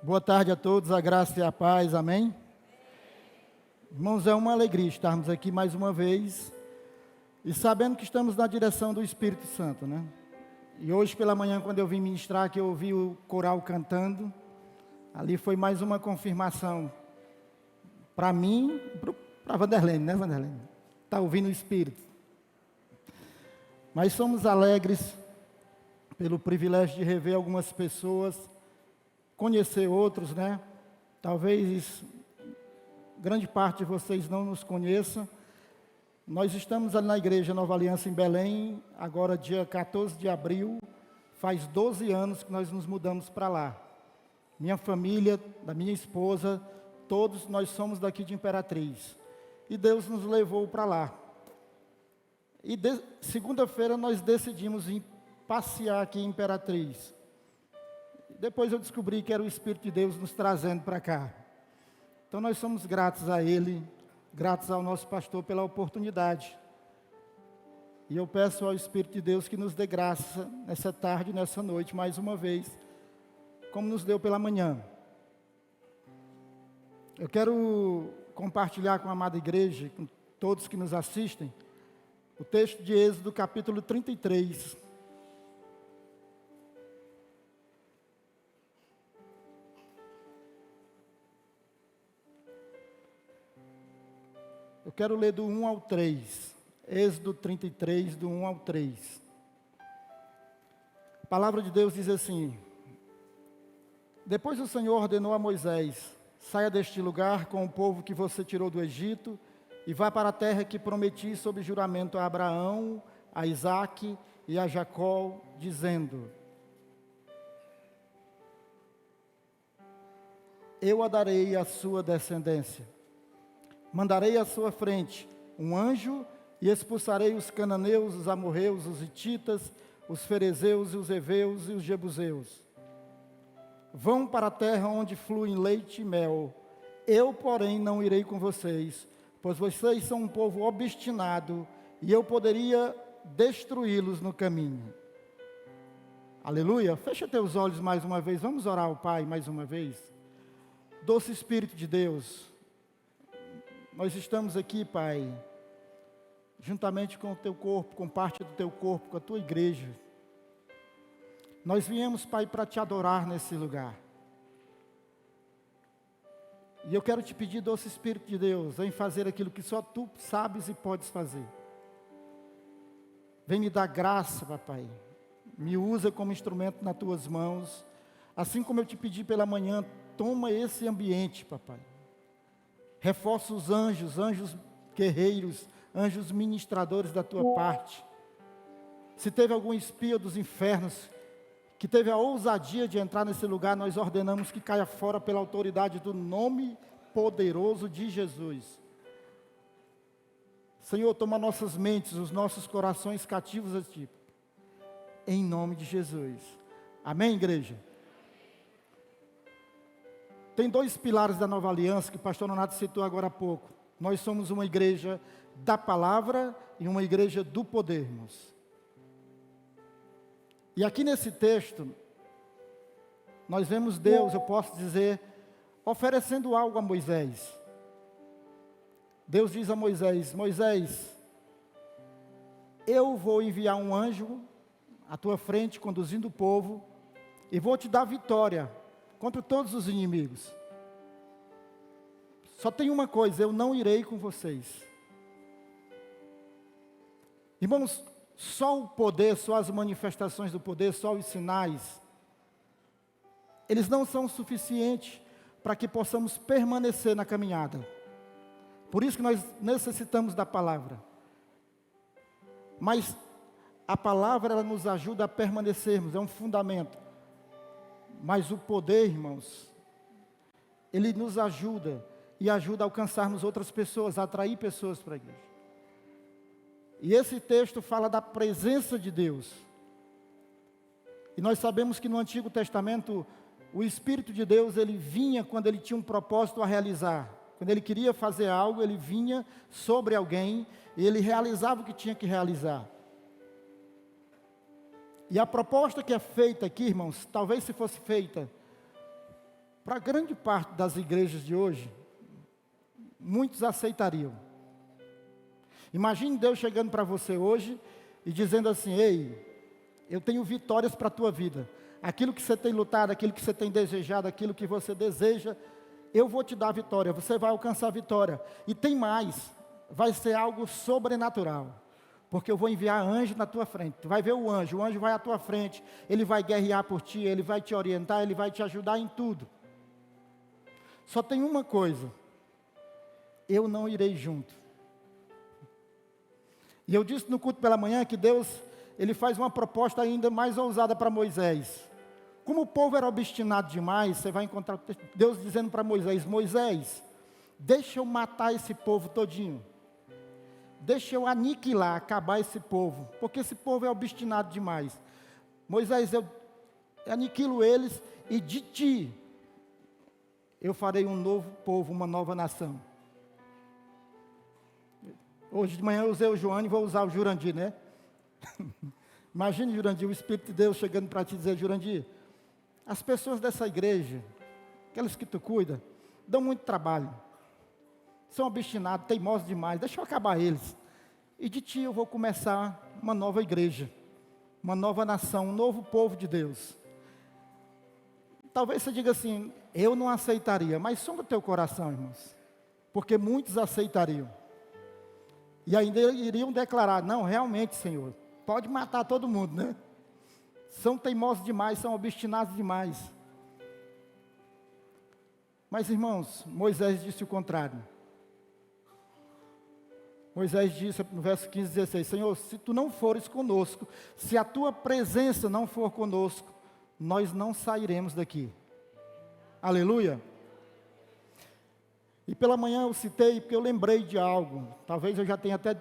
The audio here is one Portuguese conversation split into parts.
Boa tarde a todos, a graça e a paz, amém? Irmãos, é uma alegria estarmos aqui mais uma vez e sabendo que estamos na direção do Espírito Santo, né? E hoje pela manhã, quando eu vim ministrar, que eu ouvi o coral cantando, ali foi mais uma confirmação para mim, para Vanderlene, né, Vanderlene? Está ouvindo o Espírito. Mas somos alegres pelo privilégio de rever algumas pessoas, conhecer outros, né? Talvez grande parte de vocês não nos conheça. Nós estamos ali na Igreja Nova Aliança em Belém, agora dia 14 de abril, faz 12 anos que nós nos mudamos para lá. Minha família, da minha esposa, todos nós somos daqui de Imperatriz. E Deus nos levou para lá. E segunda-feira nós decidimos ir passear aqui em Imperatriz. Depois eu descobri que era o Espírito de Deus nos trazendo para cá. Então nós somos gratos a Ele, gratos ao nosso pastor pela oportunidade. E eu peço ao Espírito de Deus que nos dê graça nessa tarde, nessa noite, mais uma vez, como nos deu pela manhã. Eu quero compartilhar com a amada igreja, com todos que nos assistem, o texto de Êxodo, capítulo 33. Eu quero ler do 1 ao 3, Êxodo 33, do 1 ao 3. A palavra de Deus diz assim: Depois o Senhor ordenou a Moisés: saia deste lugar com o povo que você tirou do Egito e vá para a terra que prometi sob juramento a Abraão, a Isaque e a Jacó, dizendo: eu a darei à sua descendência. Mandarei à sua frente um anjo e expulsarei os cananeus, os amorreus, os hititas, os ferezeus, os heveus e os jebuseus. Vão para a terra onde fluem leite e mel. Eu, porém, não irei com vocês, pois vocês são um povo obstinado e eu poderia destruí-los no caminho. Aleluia. Fecha teus olhos mais uma vez. Vamos orar ao Pai mais uma vez. Doce Espírito de Deus, nós estamos aqui, Pai, juntamente com o Teu corpo, com parte do Teu corpo, com a Tua igreja. Nós viemos, Pai, para Te adorar nesse lugar. E eu quero Te pedir, doce Espírito de Deus, vem fazer aquilo que só Tu sabes e podes fazer. Vem me dar graça, Papai. Me usa como instrumento nas Tuas mãos. Assim como eu Te pedi pela manhã, toma esse ambiente, Papai. Reforça os anjos, anjos guerreiros, anjos ministradores da Tua parte. Se teve algum espia dos infernos que teve a ousadia de entrar nesse lugar, nós ordenamos que caia fora pela autoridade do nome poderoso de Jesus. Senhor, toma nossas mentes, os nossos corações cativos a Ti. Em nome de Jesus. Amém, igreja? Tem dois pilares da nova aliança que o pastor Nonato citou agora há pouco. Nós somos uma igreja da palavra e uma igreja do poder, irmãos. E aqui nesse texto, nós vemos Deus, eu posso dizer, oferecendo algo a Moisés. Deus diz a Moisés: Moisés, eu vou enviar um anjo à tua frente, conduzindo o povo, e vou te dar vitória contra todos os inimigos. Só tem uma coisa: eu não irei com vocês. Irmãos, só o poder, só as manifestações do poder, só os sinais, eles não são suficientes para que possamos permanecer na caminhada. Por isso que nós necessitamos da palavra. Mas a palavra, ela nos ajuda a permanecermos, é um fundamento. Mas o poder, irmãos, ele nos ajuda e ajuda a alcançarmos outras pessoas, a atrair pessoas para a igreja. E esse texto fala da presença de Deus. E nós sabemos que no Antigo Testamento, o Espírito de Deus, ele vinha quando ele tinha um propósito a realizar. Quando ele queria fazer algo, ele vinha sobre alguém e ele realizava o que tinha que realizar. E a proposta que é feita aqui, irmãos, talvez se fosse feita para grande parte das igrejas de hoje, muitos aceitariam. Imagine Deus chegando para você hoje e dizendo assim: ei, eu tenho vitórias para a tua vida. Aquilo que você tem lutado, aquilo que você tem desejado, aquilo que você deseja, eu vou te dar vitória, você vai alcançar a vitória. E tem mais, vai ser algo sobrenatural. Porque eu vou enviar anjo na tua frente. Tu vai ver o anjo vai à tua frente, ele vai guerrear por ti, ele vai te orientar, ele vai te ajudar em tudo. Só tem uma coisa: eu não irei junto. E eu disse no culto pela manhã que Deus, ele faz uma proposta ainda mais ousada para Moisés. Como o povo era obstinado demais, você vai encontrar Deus dizendo para Moisés: Moisés, deixa eu matar esse povo todinho. Deixa eu aniquilar, acabar esse povo, porque esse povo é obstinado demais. Moisés, eu aniquilo eles e de ti eu farei um novo povo, uma nova nação. Hoje de manhã eu usei o Joane e vou usar o Jurandir, né? Imagine, Jurandir, o Espírito de Deus chegando para te dizer: Jurandir, as pessoas dessa igreja, aquelas que tu cuida, dão muito trabalho. São obstinados, teimosos demais, deixa eu acabar eles. E de ti eu vou começar uma nova igreja, uma nova nação, um novo povo de Deus. Talvez você diga assim: eu não aceitaria, mas sonda o teu coração, irmãos, porque muitos aceitariam. E ainda iriam declarar: não, realmente, Senhor, pode matar todo mundo, né? São teimosos demais, são obstinados demais. Mas, irmãos, Moisés disse o contrário. Moisés disse no verso 15 e 16: Senhor, se tu não fores conosco, se a tua presença não for conosco, nós não sairemos daqui. Aleluia. E pela manhã eu citei, porque eu lembrei de algo, talvez eu já tenha até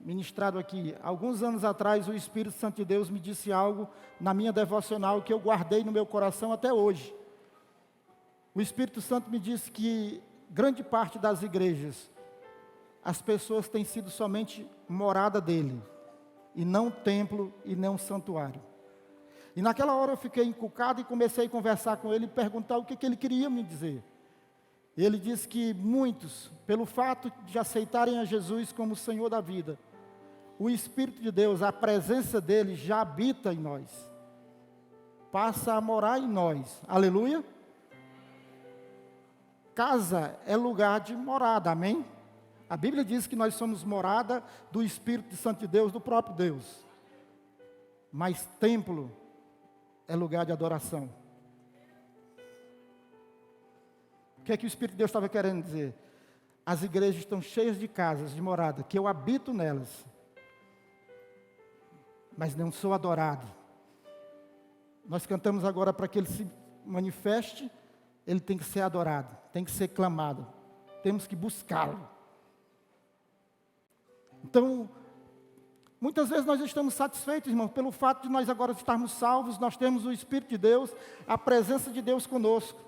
ministrado aqui. Alguns anos atrás, o Espírito Santo de Deus me disse algo na minha devocional que eu guardei no meu coração até hoje. O Espírito Santo me disse que grande parte das igrejas, as pessoas têm sido somente morada dele, e não templo e não santuário. E naquela hora eu fiquei encucado e comecei a conversar com ele e perguntar o que ele queria me dizer. Ele disse que muitos, pelo fato de aceitarem a Jesus como o Senhor da vida, o Espírito de Deus, a presença dele já habita em nós, passa a morar em nós. Aleluia. Casa é lugar de morada, amém? A Bíblia diz que nós somos morada do Espírito Santo de Deus, do próprio Deus. Mas templo é lugar de adoração. O que é que o Espírito de Deus estava querendo dizer? As igrejas estão cheias de casas de morada, que eu habito nelas, mas não sou adorado. Nós cantamos agora para que ele se manifeste, ele tem que ser adorado, tem que ser clamado, temos que buscá-lo. Então, muitas vezes nós estamos satisfeitos, irmãos, pelo fato de nós agora estarmos salvos, nós temos o Espírito de Deus, a presença de Deus conosco.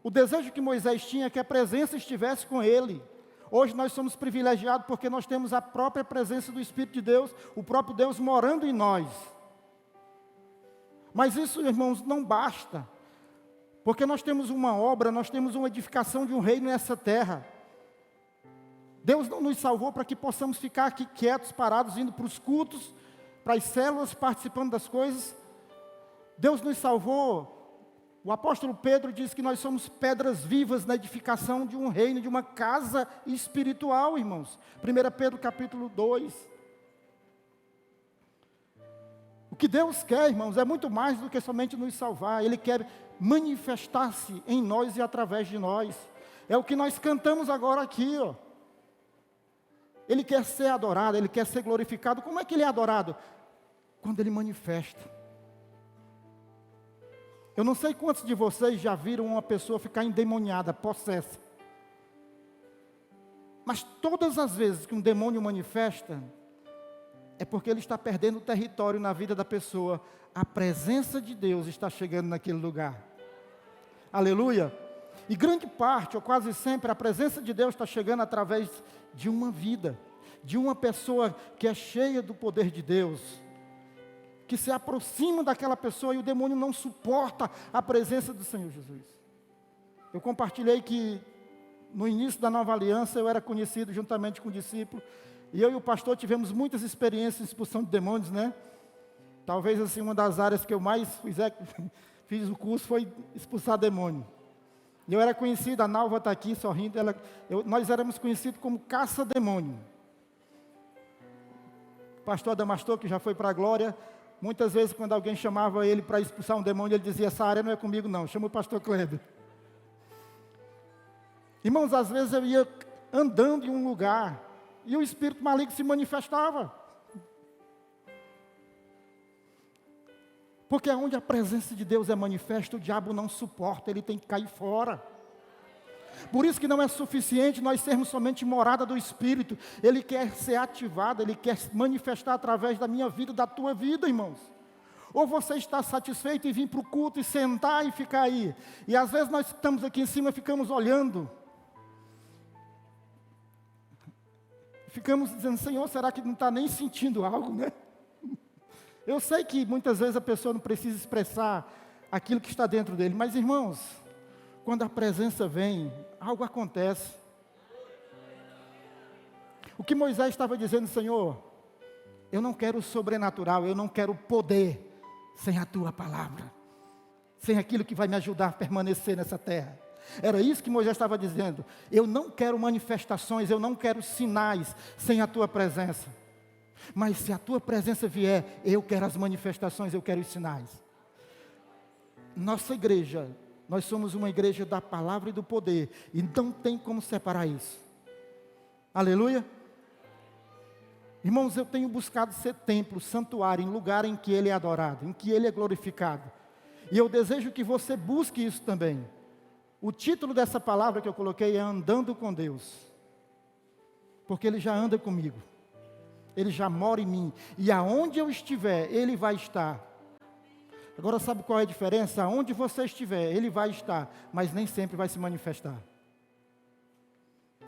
O desejo que Moisés tinha é que a presença estivesse com ele. Hoje nós somos privilegiados porque nós temos a própria presença do Espírito de Deus, o próprio Deus morando em nós. Mas isso, irmãos, não basta, porque nós temos uma obra, nós temos uma edificação de um reino nessa terra. Deus não nos salvou para que possamos ficar aqui quietos, parados, indo para os cultos, para as células, participando das coisas. Deus nos salvou. O apóstolo Pedro diz que nós somos pedras vivas na edificação de um reino, de uma casa espiritual, irmãos. 1 Pedro capítulo 2. O que Deus quer, irmãos, é muito mais do que somente nos salvar. Ele quer manifestar-se em nós e através de nós. É o que nós cantamos agora aqui, ó. Ele quer ser adorado, ele quer ser glorificado. Como é que ele é adorado? Quando ele manifesta. Eu não sei quantos de vocês já viram uma pessoa ficar endemoniada, possessa. Mas todas as vezes que um demônio manifesta, é porque ele está perdendo território na vida da pessoa. A presença de Deus está chegando naquele lugar. Aleluia. E grande parte, ou quase sempre, a presença de Deus está chegando através de uma vida, de uma pessoa que é cheia do poder de Deus, que se aproxima daquela pessoa e o demônio não suporta a presença do Senhor Jesus. Eu compartilhei que no início da nova aliança eu era conhecido juntamente com o discípulo, e eu e o pastor tivemos muitas experiências em expulsão de demônios, né? Talvez assim uma das áreas que eu mais fiz o curso foi expulsar demônio. E eu era conhecido, a Nalva está aqui sorrindo, nós éramos conhecidos como caça-demônio. O pastor Adamastor, que já foi para a glória, muitas vezes quando alguém chamava ele para expulsar um demônio, ele dizia, essa área não é comigo não, chama o pastor Kleber. Irmãos, às vezes eu ia andando em um lugar, e o espírito maligno se manifestava. Porque onde a presença de Deus é manifesta, o diabo não suporta, ele tem que cair fora. Por isso que não é suficiente nós sermos somente morada do Espírito. Ele quer ser ativado, Ele quer manifestar através da minha vida, da tua vida, irmãos. Ou você está satisfeito em vir para o culto e sentar e ficar aí. E às vezes nós estamos aqui em cima e ficamos olhando. Ficamos dizendo, Senhor, será que não está nem sentindo algo, né? Eu sei que muitas vezes a pessoa não precisa expressar aquilo que está dentro dele. Mas irmãos, quando a presença vem, algo acontece. O que Moisés estava dizendo, Senhor, eu não quero o sobrenatural, eu não quero o poder sem a tua palavra, sem aquilo que vai me ajudar a permanecer nessa terra. Era isso que Moisés estava dizendo. Eu não quero manifestações, eu não quero sinais sem a tua presença. Mas se a tua presença vier, eu quero as manifestações, eu quero os sinais. Nossa igreja, nós somos uma igreja da palavra e do poder, e não tem como separar isso. Aleluia. Irmãos, eu tenho buscado ser templo, santuário, em lugar em que Ele é adorado, em que Ele é glorificado. E eu desejo que você busque isso também. O título dessa palavra que eu coloquei é Andando com Deus. Porque Ele já anda comigo. Ele já mora em mim. E aonde eu estiver, Ele vai estar. Agora sabe qual é a diferença? Aonde você estiver, Ele vai estar. Mas nem sempre vai se manifestar.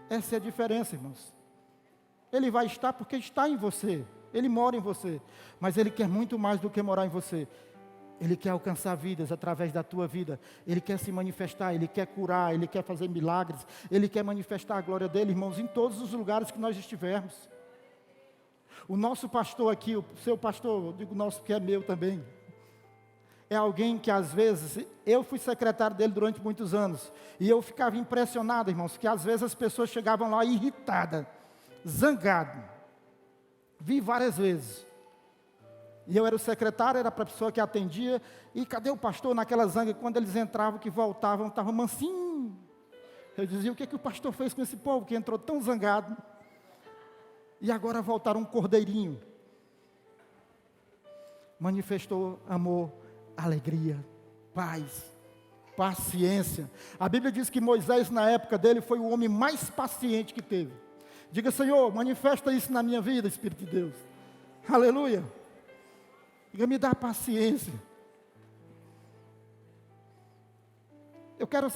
Essa é a diferença, irmãos. Ele vai estar porque está em você. Ele mora em você. Mas Ele quer muito mais do que morar em você. Ele quer alcançar vidas através da tua vida. Ele quer se manifestar, Ele quer curar, Ele quer fazer milagres. Ele quer manifestar a glória dEle, irmãos, em todos os lugares que nós estivermos. O nosso pastor aqui, o seu pastor, eu digo nosso porque é meu também, é alguém que às vezes, eu fui secretário dele durante muitos anos, e eu ficava impressionado, irmãos, que às vezes as pessoas chegavam lá irritadas, zangadas. Vi várias vezes. E eu era o secretário, era a pessoa que atendia, e cadê o pastor naquela zanga? Quando eles entravam, que voltavam, estavam mansinhos. Eu dizia, o que o pastor fez com esse povo, que entrou tão zangado? E agora voltaram um cordeirinho. Manifestou amor, alegria, paz, paciência. A Bíblia diz que Moisés, na época dele, foi o homem mais paciente que teve. Diga, Senhor, manifesta isso na minha vida, Espírito de Deus. Aleluia. Diga, me dá paciência. Eu quero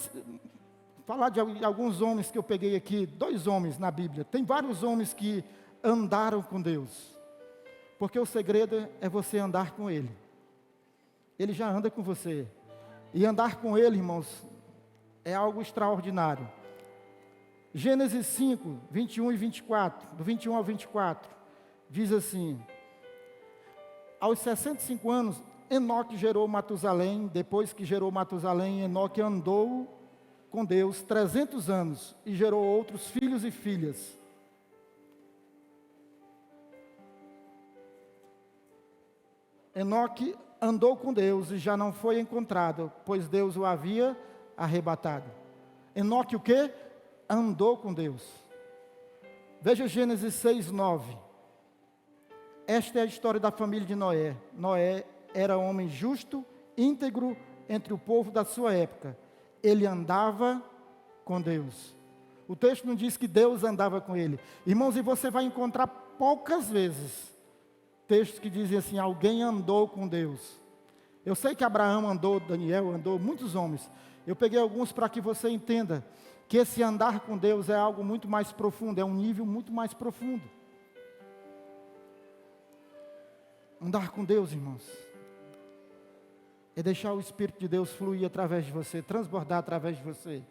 falar de alguns homens que eu peguei aqui, 2 homens na Bíblia. Tem vários homens que andaram com Deus. Porque o segredo é você andar com Ele. Ele já anda com você. E andar com Ele, irmãos, é algo extraordinário. Gênesis 5, 21 e 24, do 21 ao 24, diz assim: aos 65 anos, Enoque gerou Matusalém. Depois que gerou Matusalém, Enoque andou com Deus 300 anos e gerou outros filhos e filhas. Enoque andou com Deus e já não foi encontrado, pois Deus o havia arrebatado. Enoque o quê? Andou com Deus. Veja Gênesis 6, 9. Esta é a história da família de Noé. Noé era homem justo, íntegro entre o povo da sua época. Ele andava com Deus. O texto não diz que Deus andava com ele. Irmãos, e você vai encontrar poucas vezes textos que dizem assim, alguém andou com Deus. Eu sei que Abraão andou, Daniel andou, muitos homens. Eu peguei alguns para que você entenda que esse andar com Deus é algo muito mais profundo, é um nível muito mais profundo. Andar com Deus, irmãos, é deixar o Espírito de Deus fluir através de você, transbordar através de você.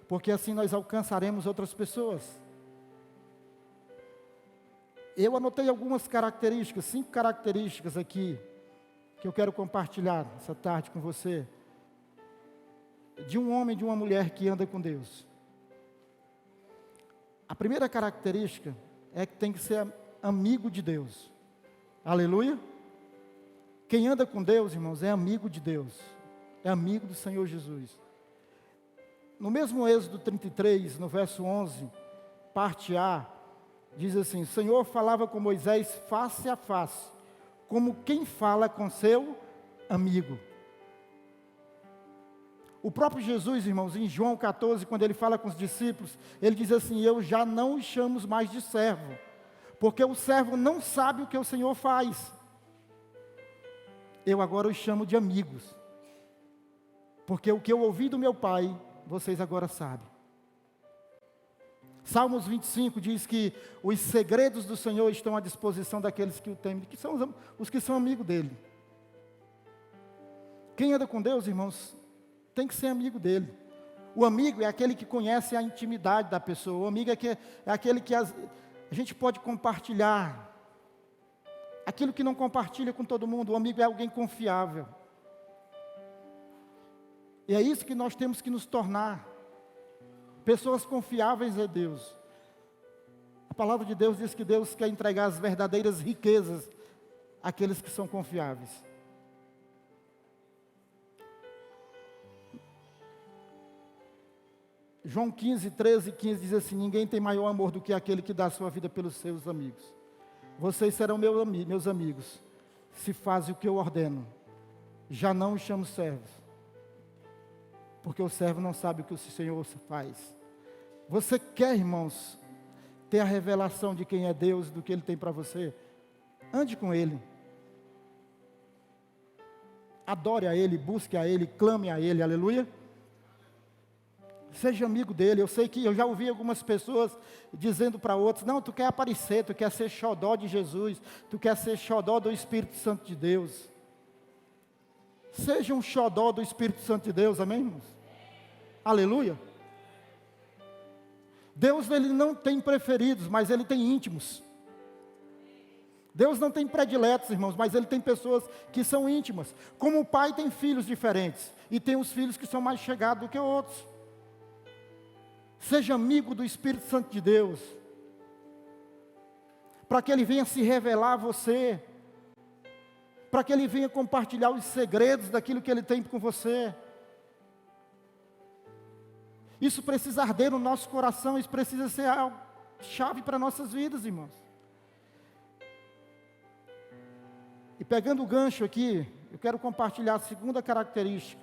porque assim nós alcançaremos outras pessoas. Eu anotei algumas características, 5 características aqui, que eu quero compartilhar essa tarde com você, de um homem e de uma mulher que anda com Deus. A primeira característica é que tem que ser amigo de Deus. Aleluia? Quem anda com Deus, irmãos, é amigo de Deus, é amigo do Senhor Jesus. No mesmo Êxodo 33, no verso 11, parte A, diz assim: o Senhor falava com Moisés face a face, como quem fala com seu amigo. O próprio Jesus, irmãos, em João 14, quando ele fala com os discípulos, ele diz assim: eu já não os chamo mais de servo, porque o servo não sabe o que o Senhor faz. Eu agora os chamo de amigos, porque o que eu ouvi do meu Pai, vocês agora sabem. Salmos 25 diz que os segredos do Senhor estão à disposição daqueles que o temem, que são os que são amigos dele. Quem anda com Deus, irmãos, tem que ser amigo dele. O amigo é aquele que conhece a intimidade da pessoa. O amigo é aquele que a gente pode compartilhar aquilo que não compartilha com todo mundo. O amigo é alguém confiável. E é isso que nós temos que nos tornar. Pessoas confiáveis a Deus. A palavra de Deus diz que Deus quer entregar as verdadeiras riquezas àqueles que são confiáveis. João 15, 13 e 15 diz assim: ninguém tem maior amor do que aquele que dá a sua vida pelos seus amigos. Vocês serão meus amigos, se fazem o que eu ordeno. Já não os chamo servos, porque o servo não sabe o que o Senhor faz. Você quer, irmãos, ter a revelação de quem é Deus, do que Ele tem para você? Ande com Ele. Adore a Ele, busque a Ele, clame a Ele, aleluia. Seja amigo dele. Eu sei que eu já ouvi algumas pessoas dizendo para outros: não, tu quer aparecer, tu quer ser xodó de Jesus, tu quer ser xodó do Espírito Santo de Deus. Seja um xodó do Espírito Santo de Deus, amém, irmãos? Aleluia. Deus, ele não tem preferidos, mas Ele tem íntimos. Deus não tem prediletos, irmãos, mas Ele tem pessoas que são íntimas. Como o pai tem filhos diferentes, e tem os filhos que são mais chegados do que outros. Seja amigo do Espírito Santo de Deus, para que Ele venha se revelar a você, para que Ele venha compartilhar os segredos daquilo que Ele tem com você. Isso precisa arder no nosso coração, isso precisa ser a chave para nossas vidas, irmãos. E pegando o gancho aqui, eu quero compartilhar a segunda característica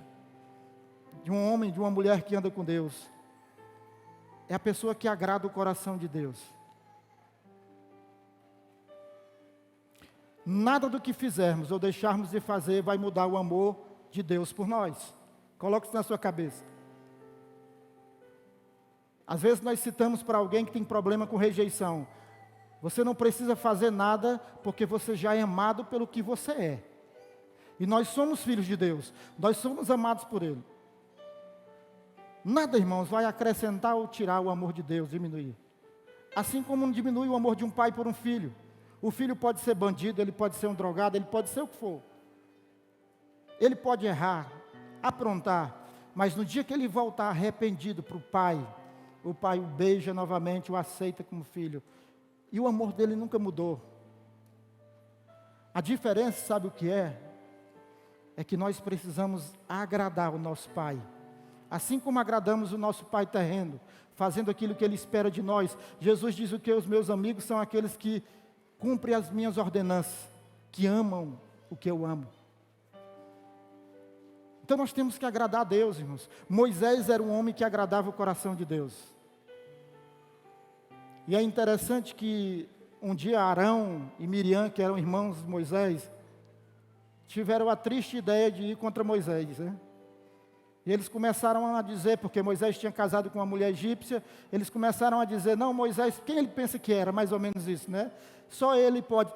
de um homem, de uma mulher que anda com Deus. É a pessoa que agrada o coração de Deus. Nada do que fizermos ou deixarmos de fazer vai mudar o amor de Deus por nós. Coloque isso na sua cabeça. Às vezes nós citamos para alguém que tem problema com rejeição: você não precisa fazer nada, porque você já é amado pelo que você é. E nós somos filhos de Deus, nós somos amados por Ele. Nada, irmãos, vai acrescentar ou tirar o amor de Deus, diminuir. Assim como diminui o amor de um pai por um filho. O filho pode ser bandido, ele pode ser um drogado, ele pode ser o que for. Ele pode errar, aprontar, mas no dia que ele voltar arrependido para o pai o beija novamente, o aceita como filho. E o amor dele nunca mudou. A diferença, sabe o que é? É que nós precisamos agradar o nosso Pai. Assim como agradamos o nosso Pai terreno, fazendo aquilo que Ele espera de nós. Jesus diz: o que os meus amigos são aqueles que cumprem as minhas ordenanças, que amam o que eu amo. Então nós temos que agradar a Deus, irmãos. Moisés era um homem que agradava o coração de Deus. E é interessante que um dia Arão e Miriam, que eram irmãos de Moisés, tiveram a triste ideia de ir contra Moisés, né? E eles começaram a dizer, porque Moisés tinha casado com uma mulher egípcia, eles começaram a dizer: não, Moisés, quem ele pensa que era? Mais ou menos isso, né? Só ele pode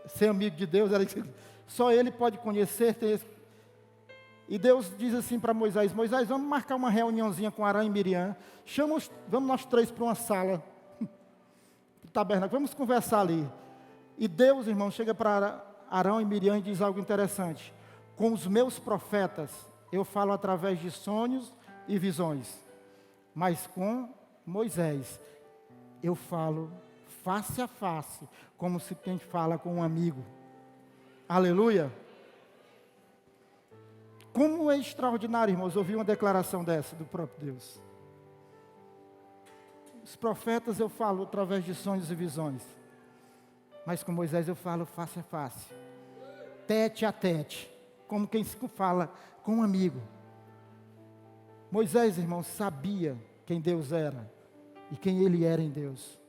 ser amigo de Deus, só ele pode conhecer, E Deus diz assim para Moisés: Moisés, vamos marcar uma reuniãozinha com Arão e Miriam. Vamos nós três para uma sala do tabernáculo, vamos conversar ali. E Deus, irmão, chega para Arão e Miriam e diz algo interessante: com os meus profetas eu falo através de sonhos e visões, mas com Moisés eu falo face a face, como se quem fala com um amigo. Aleluia! Como é extraordinário, irmãos, ouvir uma declaração dessa do próprio Deus. Os profetas eu falo através de sonhos e visões, mas com Moisés eu falo face a face, tete a tete, como quem se fala com um amigo. Moisés, irmãos, sabia quem Deus era e quem ele era em Deus.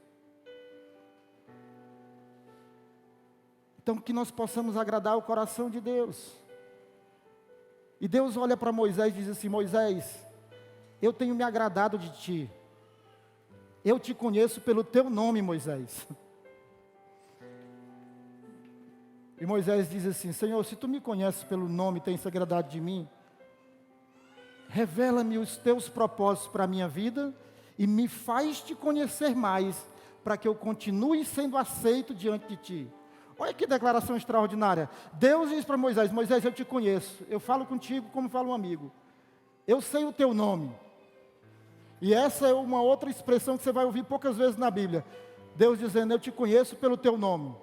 Então, que nós possamos agradar o coração de Deus. E Deus olha para Moisés e diz assim: Moisés, eu tenho me agradado de ti. Eu te conheço pelo teu nome, Moisés. E Moisés diz assim: Senhor, se tu me conheces pelo nome e tens se agradado de mim, revela-me os teus propósitos para a minha vida e me faz te conhecer mais, para que eu continue sendo aceito diante de ti. Olha que declaração extraordinária. Deus diz para Moisés: Moisés, eu te conheço, eu falo contigo como falo um amigo, eu sei o teu nome. E essa é uma outra expressão que você vai ouvir poucas vezes na Bíblia. Deus dizendo: eu te conheço pelo teu nome.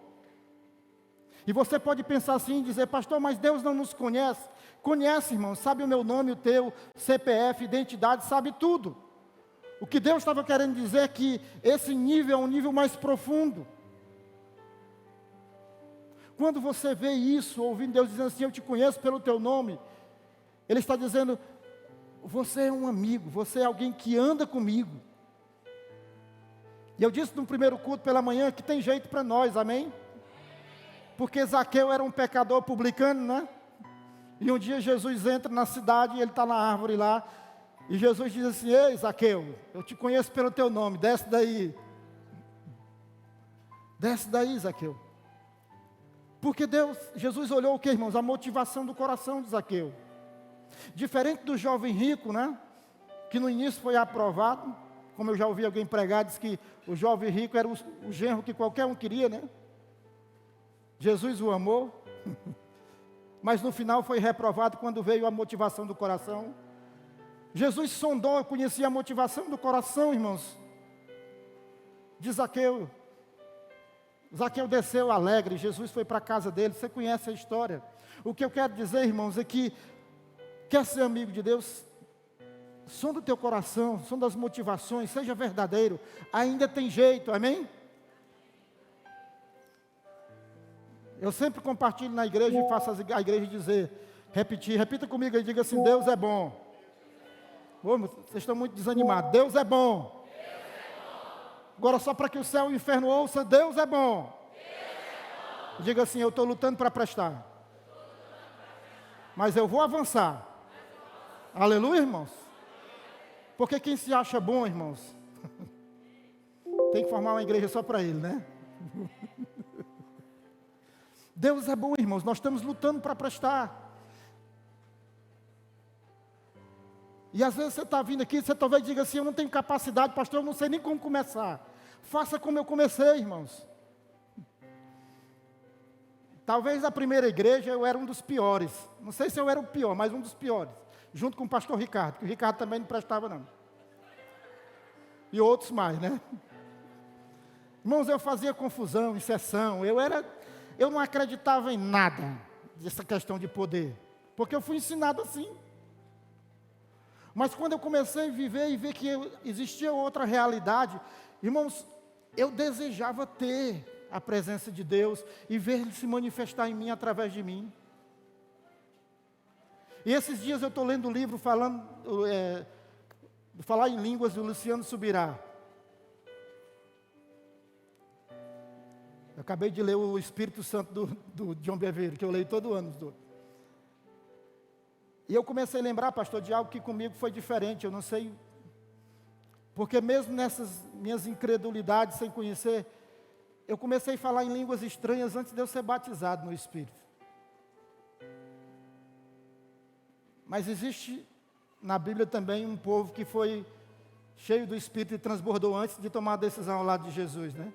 E você pode pensar assim e dizer: pastor, mas Deus não nos conhece. Conhece, irmão, sabe o meu nome, o teu, CPF, identidade, sabe tudo. O que Deus estava querendo dizer é que esse nível é um nível mais profundo. Quando você vê isso, ouvindo Deus dizendo assim: eu te conheço pelo teu nome, Ele está dizendo: você é um amigo, você é alguém que anda comigo. E eu disse no primeiro culto pela manhã que tem jeito para nós, amém? Porque Zaqueu era um pecador publicano, né? E um dia Jesus entra na cidade e ele está na árvore lá, e Jesus diz assim: ei Zaqueu, eu te conheço pelo teu nome, desce daí. Desce daí, Zaqueu. Porque Jesus olhou o que, irmãos? A motivação do coração de Zaqueu. Diferente do jovem rico, né? Que no início foi aprovado, como eu já ouvi alguém pregar, diz que o jovem rico era o genro que qualquer um queria, né? Jesus o amou, mas no final foi reprovado quando veio a motivação do coração. Jesus sondou, conhecia a motivação do coração, irmãos, de Zaqueu. Zaqueu desceu alegre, Jesus foi para a casa dele, você conhece a história. O que eu quero dizer, irmãos, é que quer ser amigo de Deus, sonda o teu coração, sonda as motivações, seja verdadeiro, ainda tem jeito, amém? Eu sempre compartilho na igreja e faço a igreja dizer, repita comigo e diga assim: Deus é bom. Oh, vocês estão muito desanimados. Deus é bom. Agora só para que o céu e o inferno ouçam: Deus é bom. Diga assim: eu estou lutando para prestar, mas eu vou avançar. Aleluia, irmãos. Porque quem se acha bom, irmãos, tem que formar uma igreja só para ele, né? Deus é bom, irmãos, nós estamos lutando para prestar. E às vezes você está vindo aqui, você talvez diga assim: eu não tenho capacidade, pastor, eu não sei nem como começar. Faça como eu comecei, irmãos. Talvez a primeira igreja eu era um dos piores. Não sei se eu era o pior, mas um dos piores. Junto com o pastor Ricardo, que o Ricardo também não prestava não. E outros mais, né? Irmãos, eu fazia confusão, exceção, eu não acreditava em nada dessa questão de poder, porque eu fui ensinado assim. Mas quando eu comecei a viver e ver que existia outra realidade, irmãos, eu desejava ter a presença de Deus e ver Ele se manifestar em mim através de mim. E esses dias eu estou lendo o livro Falar em Línguas, do Luciano Subirá. Eu acabei de ler o Espírito Santo do John Bevere, que eu leio todo ano. E eu comecei a lembrar, pastor, de algo que comigo foi diferente. Eu não sei, porque mesmo nessas minhas incredulidades, sem conhecer, eu comecei a falar em línguas estranhas antes de eu ser batizado no Espírito. Mas existe na Bíblia também um povo que foi cheio do Espírito e transbordou antes de tomar a decisão ao lado de Jesus, né?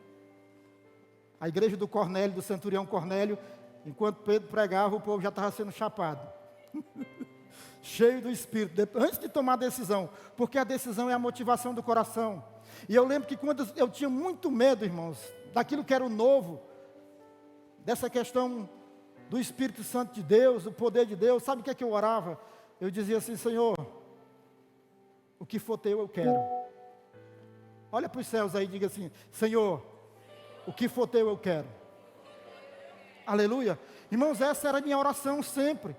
A igreja do Cornélio, do centurião Cornélio, enquanto Pedro pregava, o povo já estava sendo chapado. Cheio do Espírito, antes de tomar a decisão, porque a decisão é a motivação do coração. E eu lembro que quando eu tinha muito medo, irmãos, daquilo que era o novo, dessa questão do Espírito Santo de Deus, do poder de Deus, sabe o que é que eu orava? Eu dizia assim: Senhor, o que for teu eu quero. Olha para os céus aí e diga assim: Senhor, o que for teu eu quero. Aleluia. Irmãos, essa era a minha oração sempre.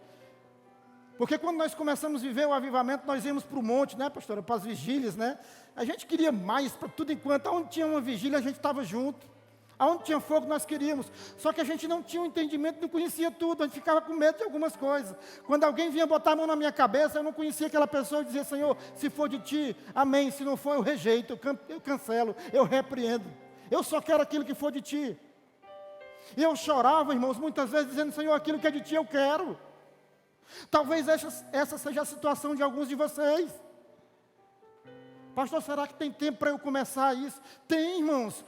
Porque quando nós começamos a viver o avivamento, nós íamos para o monte, né, pastora, para as vigílias, né? A gente queria mais, para tudo enquanto, aonde tinha uma vigília, a gente estava junto. Aonde tinha fogo, nós queríamos. Só que a gente não tinha um entendimento, não conhecia tudo, a gente ficava com medo de algumas coisas. Quando alguém vinha botar a mão na minha cabeça, eu não conhecia aquela pessoa, eu dizia: Senhor, se for de ti, amém. Se não for, eu rejeito, eu cancelo, eu repreendo. Eu só quero aquilo que for de ti. E eu chorava, irmãos, muitas vezes dizendo: Senhor, aquilo que é de ti eu quero. Talvez essa seja a situação de alguns de vocês. Pastor, será que tem tempo para eu começar isso? Tem, irmãos.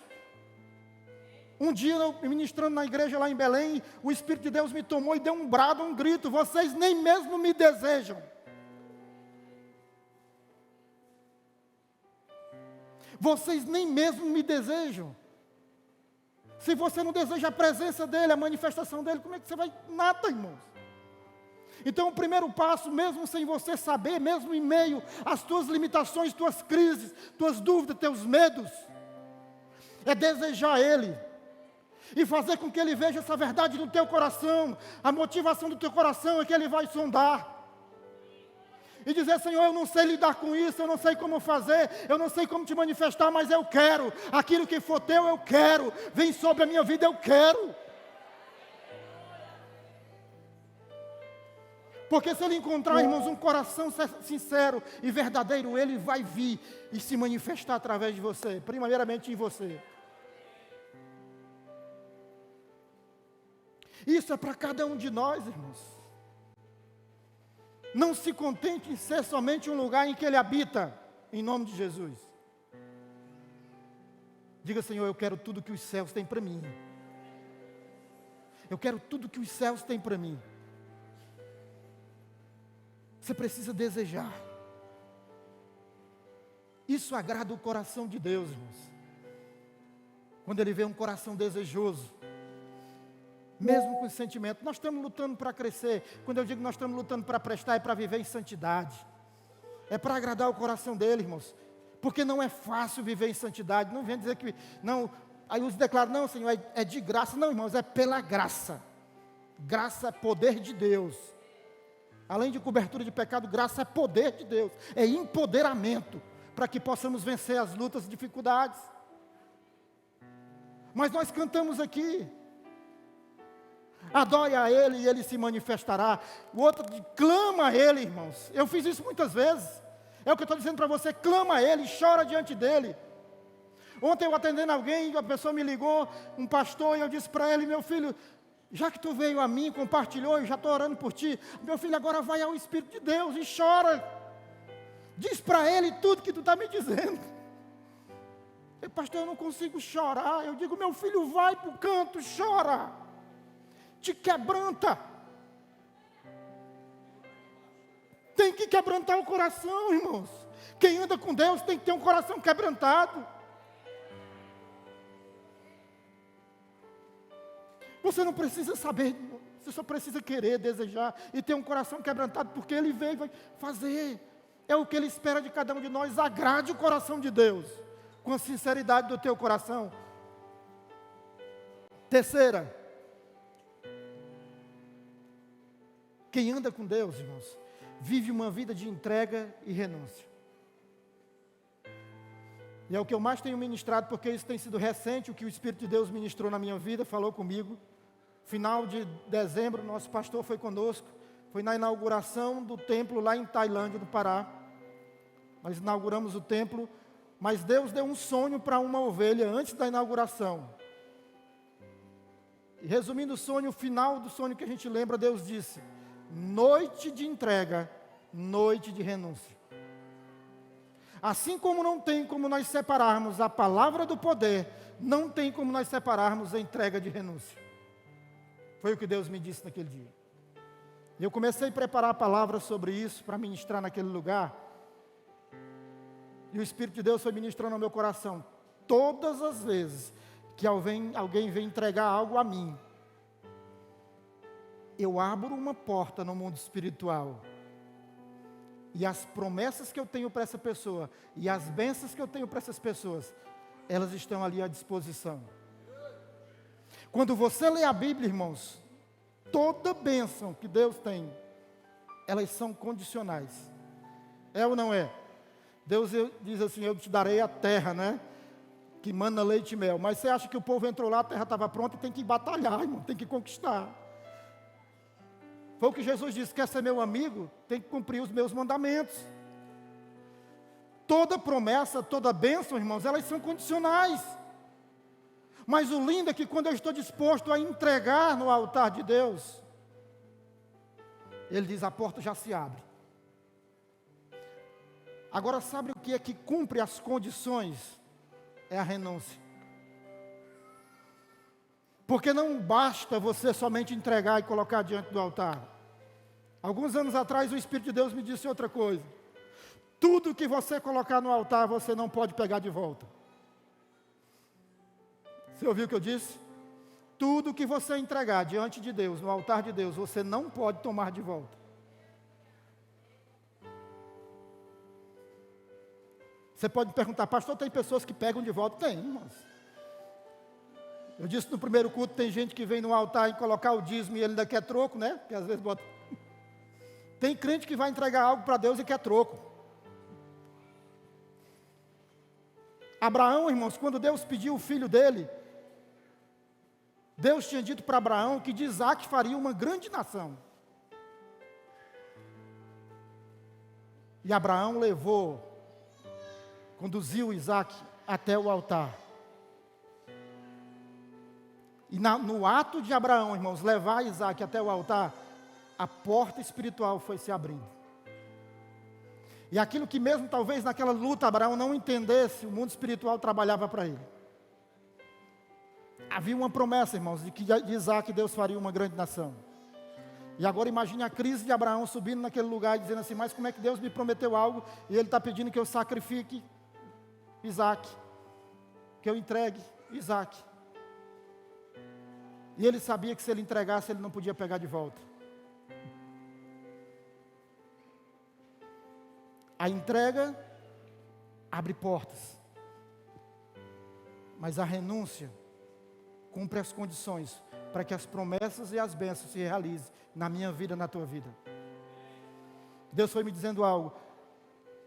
Um dia, eu ministrando na igreja lá em Belém, o Espírito de Deus me tomou e deu um brado, um grito: vocês nem mesmo me desejam. Vocês nem mesmo me desejam. Se você não deseja a presença dEle, a manifestação dEle, como é que você vai? Nada, irmãos. Então o primeiro passo, mesmo sem você saber, mesmo em meio às tuas limitações, tuas crises, tuas dúvidas, teus medos, é desejar Ele. E fazer com que Ele veja essa verdade no teu coração. A motivação do teu coração é que Ele vai sondar. E dizer: Senhor, eu não sei lidar com isso, eu não sei como fazer, eu não sei como te manifestar, mas eu quero. Aquilo que for teu, eu quero. Vem sobre a minha vida, eu quero. Porque se Ele encontrar, irmãos, um coração sincero e verdadeiro, Ele vai vir e se manifestar através de você, primeiramente em você. Isso é para cada um de nós, irmãos. Não se contente em ser somente um lugar em que Ele habita, em nome de Jesus. Diga: Senhor, eu quero tudo que os céus têm para mim. Eu quero tudo que os céus têm para mim. Você precisa desejar. Isso agrada o coração de Deus, irmãos. Quando Ele vê um coração desejoso, mesmo com esse sentimento. Nós estamos lutando para crescer. Quando eu digo nós estamos lutando para prestar, é para viver em santidade. É para agradar o coração dele, irmãos. Porque não é fácil viver em santidade. Não vem dizer que, não, aí uns declaram: não, Senhor, é de graça. Não, irmãos, é pela graça. Graça é poder de Deus. Além de cobertura de pecado, graça é poder de Deus. É empoderamento para que possamos vencer as lutas e dificuldades. Mas nós cantamos aqui: adore a Ele e Ele se manifestará. O outro clama a Ele, irmãos. Eu fiz isso muitas vezes. É o que eu estou dizendo para você: clama a Ele, chora diante dEle. Ontem eu atendendo alguém, a pessoa me ligou, um pastor, e eu disse para ele: meu filho, já que tu veio a mim, compartilhou, eu já estou orando por ti, meu filho, agora vai ao Espírito de Deus e chora. Diz para Ele tudo que tu está me dizendo. Pastor, eu não consigo chorar. Eu digo: meu filho, vai para o canto, chora. Te quebranta. Tem que quebrantar o coração, irmãos. Quem anda com Deus tem que ter um coração quebrantado. Você não precisa saber, você só precisa querer, desejar e ter um coração quebrantado, porque Ele veio e vai fazer. É o que Ele espera de cada um de nós. Agrade o coração de Deus com a sinceridade do teu coração. Terceira, quem anda com Deus, irmãos, vive uma vida de entrega e renúncia. E é o que eu mais tenho ministrado, porque isso tem sido recente, o que o Espírito de Deus ministrou na minha vida, falou comigo. Final de dezembro, nosso pastor foi conosco, foi na inauguração do templo lá em Tailândia, no Pará. Nós inauguramos o templo, mas Deus deu um sonho para uma ovelha antes da inauguração. E resumindo o sonho, o final do sonho que a gente lembra, Deus disse: noite de entrega noite de renúncia. Assim como não tem como nós separarmos a palavra do poder, não tem como nós separarmos a entrega de renúncia. Foi o que Deus me disse naquele dia. E eu comecei a preparar a palavra sobre isso, para ministrar naquele lugar. E o Espírito de Deus foi ministrando ao meu coração. Todas as vezes que alguém vem entregar algo a mim, eu abro uma porta no mundo espiritual. E as promessas que eu tenho para essa pessoa, e as bênçãos que eu tenho para essas pessoas, elas estão ali à disposição. Quando você lê a Bíblia, irmãos, toda bênção que Deus tem, elas são condicionais. É ou não é? Deus diz assim, eu te darei a terra, né? Que mana leite e mel. Mas você acha que o povo entrou lá, a terra estava pronta e tem que batalhar, irmão, tem que conquistar. Foi o que Jesus disse, quer ser meu amigo, tem que cumprir os meus mandamentos. Toda promessa, toda bênção, irmãos, elas são condicionais. Mas o lindo é que quando eu estou disposto a entregar no altar de Deus, Ele diz, a porta já se abre. Agora sabe o que é que cumpre as condições? É a renúncia. Porque não basta você somente entregar e colocar diante do altar. Alguns anos atrás o Espírito de Deus me disse outra coisa. Tudo que você colocar no altar, você não pode pegar de volta. Você ouviu o que eu disse? Tudo que você entregar diante de Deus, no altar de Deus, você não pode tomar de volta. Você pode perguntar, pastor, tem pessoas que pegam de volta? Tem, irmãos. Eu disse no primeiro culto, tem gente que vem no altar e colocar o dízimo e ele ainda quer troco, né? Que às vezes bota... Tem crente que vai entregar algo para Deus e quer troco. Abraão, irmãos, quando Deus pediu o filho dele, Deus tinha dito para Abraão que de Isaac faria uma grande nação. E Abraão conduziu Isaac até o altar. E no ato de Abraão, irmãos, levar Isaac até o altar, a porta espiritual foi se abrindo. E aquilo que mesmo talvez naquela luta Abraão não entendesse, o mundo espiritual trabalhava para ele. Havia uma promessa, irmãos, de que de Isaac Deus faria uma grande nação. E agora imagine a crise de Abraão subindo naquele lugar e dizendo assim, mas como é que Deus me prometeu algo e Ele está pedindo que eu sacrifique Isaac, que eu entregue Isaac. E ele sabia que se ele entregasse, ele não podia pegar de volta. A entrega abre portas, mas a renúncia cumpre as condições para que as promessas e as bênçãos se realizem na minha vida, na tua vida. Deus foi me dizendo algo,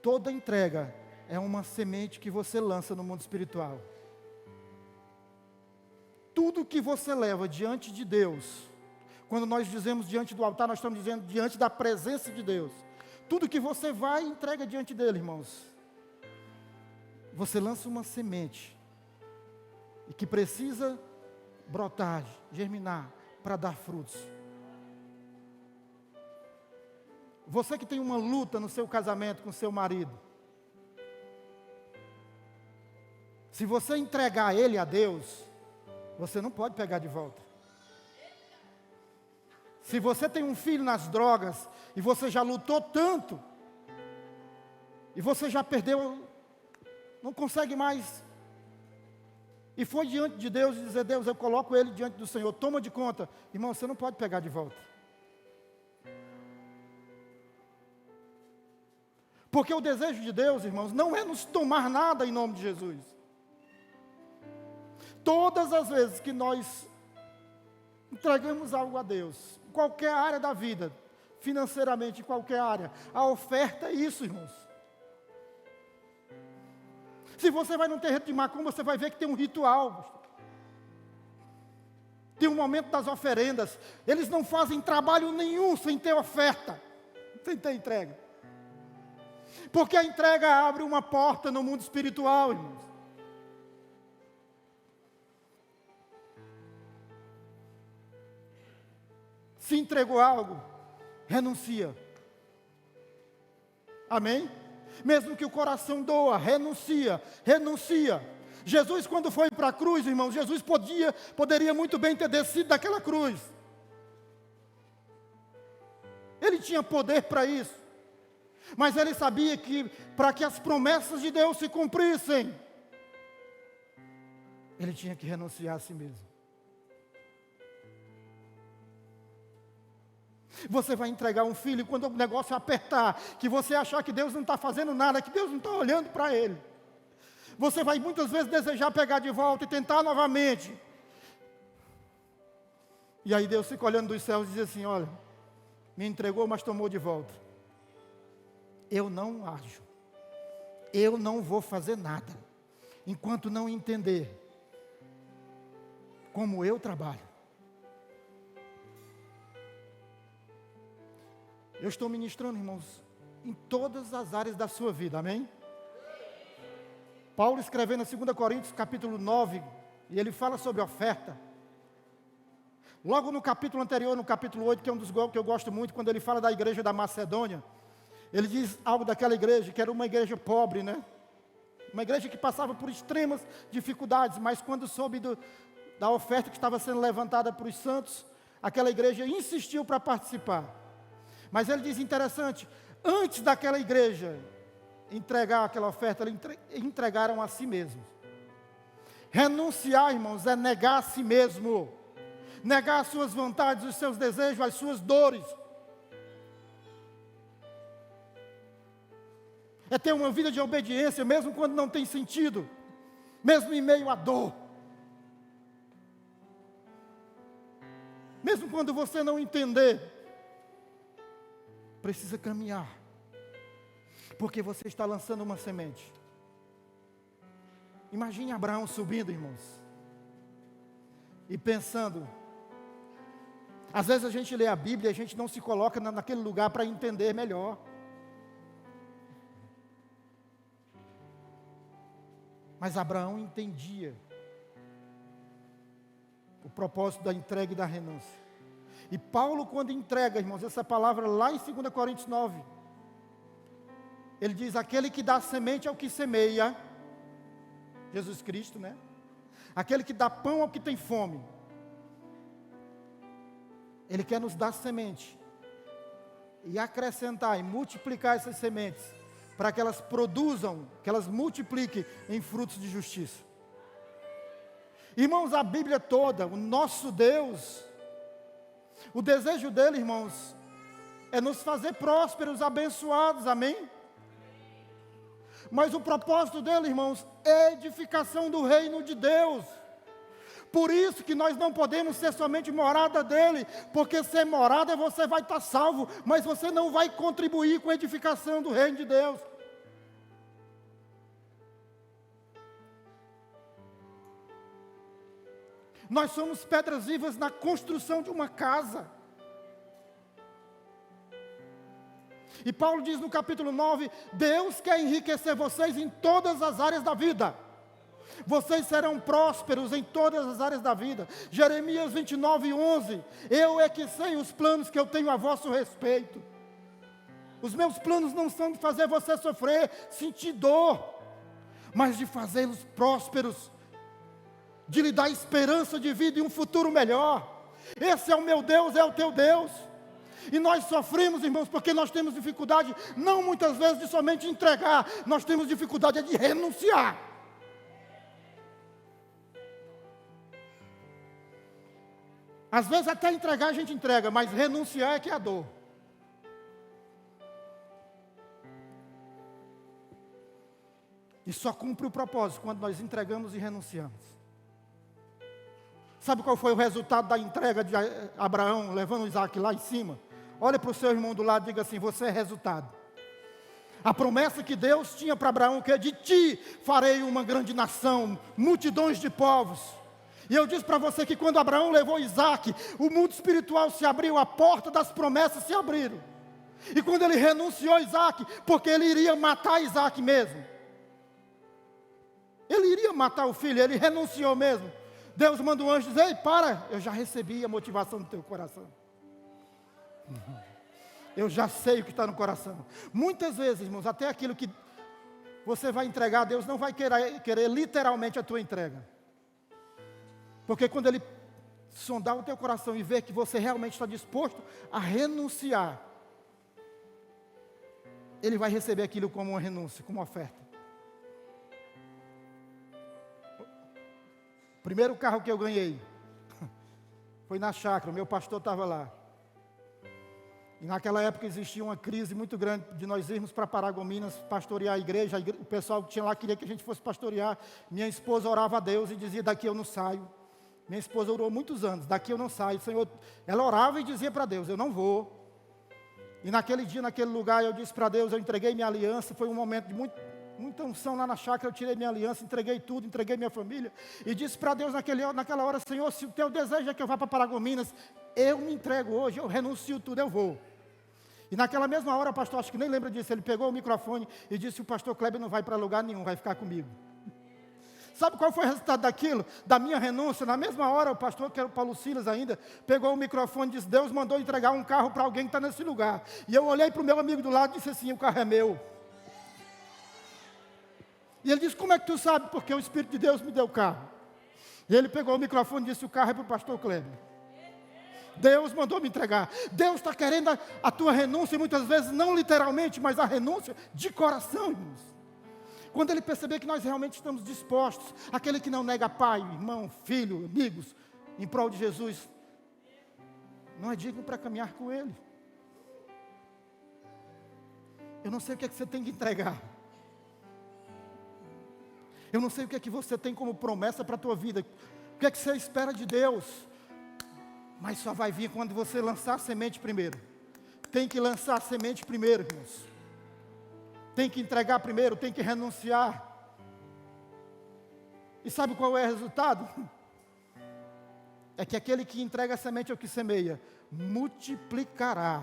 toda entrega é uma semente que você lança no mundo espiritual. Tudo que você leva diante de Deus, quando nós dizemos diante do altar, nós estamos dizendo diante da presença de Deus. Tudo que você vai e entrega diante dele, irmãos. Você lança uma semente e que precisa brotar, germinar, para dar frutos. Você que tem uma luta no seu casamento com seu marido, se você entregar ele a Deus, você não pode pegar de volta. Se você tem um filho nas drogas, e você já lutou tanto, e você já perdeu, não consegue mais, e foi diante de Deus e dizer, Deus, eu coloco ele diante do Senhor, toma de conta. Irmão, você não pode pegar de volta. Porque o desejo de Deus, irmãos, não é nos tomar nada em nome de Jesus. Todas as vezes que nós entregamos algo a Deus, em qualquer área da vida, financeiramente, em qualquer área, a oferta é isso, irmãos. Se você vai num terreiro de macumba, você vai ver que tem um ritual. Tem um momento das oferendas. Eles não fazem trabalho nenhum sem ter oferta, sem ter entrega. Porque a entrega abre uma porta no mundo espiritual, irmãos. Se entregou algo, renuncia. Amém? Mesmo que o coração doa, renuncia. Jesus, quando foi para a cruz, irmãos, Jesus poderia muito bem ter descido daquela cruz. Ele tinha poder para isso. Mas ele sabia que para que as promessas de Deus se cumprissem, ele tinha que renunciar a si mesmo. Você vai entregar um filho quando o negócio apertar, que você achar que Deus não está fazendo nada, que Deus não está olhando para ele. Você vai muitas vezes desejar pegar de volta e tentar novamente. E aí Deus fica olhando dos céus e diz assim: olha, me entregou, mas tomou de volta. Eu não ajo. Eu não vou fazer nada, enquanto não entender como eu trabalho. Eu estou ministrando, irmãos, em todas as áreas da sua vida, amém? Paulo escrevendo em 2 Coríntios, capítulo 9, e ele fala sobre oferta. Logo no capítulo anterior, no capítulo 8, que é um dos que eu gosto muito, quando ele fala da igreja da Macedônia, ele diz algo daquela igreja, que era uma igreja pobre, né? Uma igreja que passava por extremas dificuldades, mas quando soube da oferta que estava sendo levantada para os santos, aquela igreja insistiu para participar. Mas ele diz interessante, antes daquela igreja entregar aquela oferta, eles entregaram a si mesmos. Renunciar, irmãos, é negar a si mesmo. Negar as suas vontades, os seus desejos, as suas dores. É ter uma vida de obediência, mesmo quando não tem sentido. Mesmo em meio à dor. Mesmo quando você não entender. Precisa caminhar. Porque você está lançando uma semente. Imagine Abraão subindo, irmãos. E pensando. Às vezes a gente lê a Bíblia e a gente não se coloca naquele lugar para entender melhor. Mas Abraão entendia o propósito da entrega e da renúncia. E Paulo, quando entrega, irmãos, essa palavra lá em 2 Coríntios 9, ele diz: aquele que dá semente ao que semeia, Jesus Cristo, né? Aquele que dá pão ao que tem fome. Ele quer nos dar semente e acrescentar e multiplicar essas sementes, para que elas produzam, que elas multipliquem em frutos de justiça. Irmãos, a Bíblia toda, o nosso Deus, o desejo dele, irmãos, é nos fazer prósperos, abençoados, amém? Mas o propósito dele, irmãos, é a edificação do reino de Deus. Por isso que nós não podemos ser somente morada dele, porque ser morada você vai estar salvo, mas você não vai contribuir com a edificação do reino de Deus. Nós somos pedras vivas na construção de uma casa. E Paulo diz no capítulo 9, Deus quer enriquecer vocês em todas as áreas da vida. Vocês serão prósperos em todas as áreas da vida. Jeremias 29, 11. Eu é que sei os planos que eu tenho a vosso respeito. Os meus planos não são de fazer você sofrer, sentir dor, mas de fazê-los prósperos, de lhe dar esperança de vida e um futuro melhor. Esse é o meu Deus, é o teu Deus. E nós sofremos, irmãos, porque nós temos dificuldade, não muitas vezes de somente entregar, nós temos dificuldade de renunciar. Às vezes até entregar a gente entrega, mas renunciar é que é a dor. E só cumpre o propósito quando nós entregamos e renunciamos. Sabe qual foi o resultado da entrega de Abraão, levando Isaac lá em cima? Olha para o seu irmão do lado e diga assim: você é resultado. A promessa que Deus tinha para Abraão, que é: de ti farei uma grande nação, multidões de povos. E eu disse para você que quando Abraão levou Isaac, o mundo espiritual se abriu, a porta das promessas se abriram. E quando ele renunciou a Isaac, porque ele iria matar Isaac mesmo. Ele iria matar o filho, ele renunciou mesmo. Deus manda um anjo dizer: ei, para, eu já recebi a motivação do teu coração. Eu já sei o que está no coração. Muitas vezes, irmãos, até aquilo que você vai entregar, Deus não vai querer literalmente a tua entrega. Porque quando Ele sondar o teu coração e ver que você realmente está disposto a renunciar, Ele vai receber aquilo como uma renúncia, como uma oferta. O primeiro carro que eu ganhei foi na chácara, meu pastor estava lá. E naquela época existia uma crise muito grande de nós irmos para Paragominas pastorear a igreja. O pessoal que tinha lá queria que a gente fosse pastorear. Minha esposa orava a Deus e dizia: daqui eu não saio. Minha esposa orou muitos anos: daqui eu não saio. Senhor, ela orava e dizia para Deus: eu não vou. E naquele dia, naquele lugar, eu disse para Deus, eu entreguei minha aliança. Foi um momento de muita unção lá na chácara. Eu tirei minha aliança, entreguei tudo, entreguei minha família. E disse para Deus naquela hora: Senhor, se o teu desejo é que eu vá para Paragominas, eu me entrego hoje, eu renuncio tudo, eu vou. E naquela mesma hora, o pastor, acho que nem lembra disso, ele pegou o microfone e disse: o pastor Kleber não vai para lugar nenhum, vai ficar comigo. Sabe qual foi o resultado daquilo? Da minha renúncia? Na mesma hora, o pastor, que era o Paulo Silas ainda, pegou o microfone e disse: Deus mandou entregar um carro para alguém que está nesse lugar. E eu olhei para o meu amigo do lado e disse assim: o carro é meu. E ele disse: como é que tu sabe? Porque o Espírito de Deus me deu o carro. E ele pegou o microfone e disse: o carro é para o pastor Kleber. Deus mandou me entregar. Deus está querendo a tua renúncia, muitas vezes não literalmente, mas a renúncia de coração, irmãos. Quando Ele perceber que nós realmente estamos dispostos, aquele que não nega pai, irmão, filho, amigos, em prol de Jesus, não é digno para caminhar com Ele. Eu não sei o que é que você tem que entregar. Eu não sei o que é que você tem como promessa para a tua vida. O que é que você espera de Deus? Mas só vai vir quando você lançar a semente primeiro. Tem que lançar a semente primeiro, irmãos. Tem que entregar primeiro, tem que renunciar. E sabe qual é o resultado? É que aquele que entrega a semente ao que semeia, multiplicará.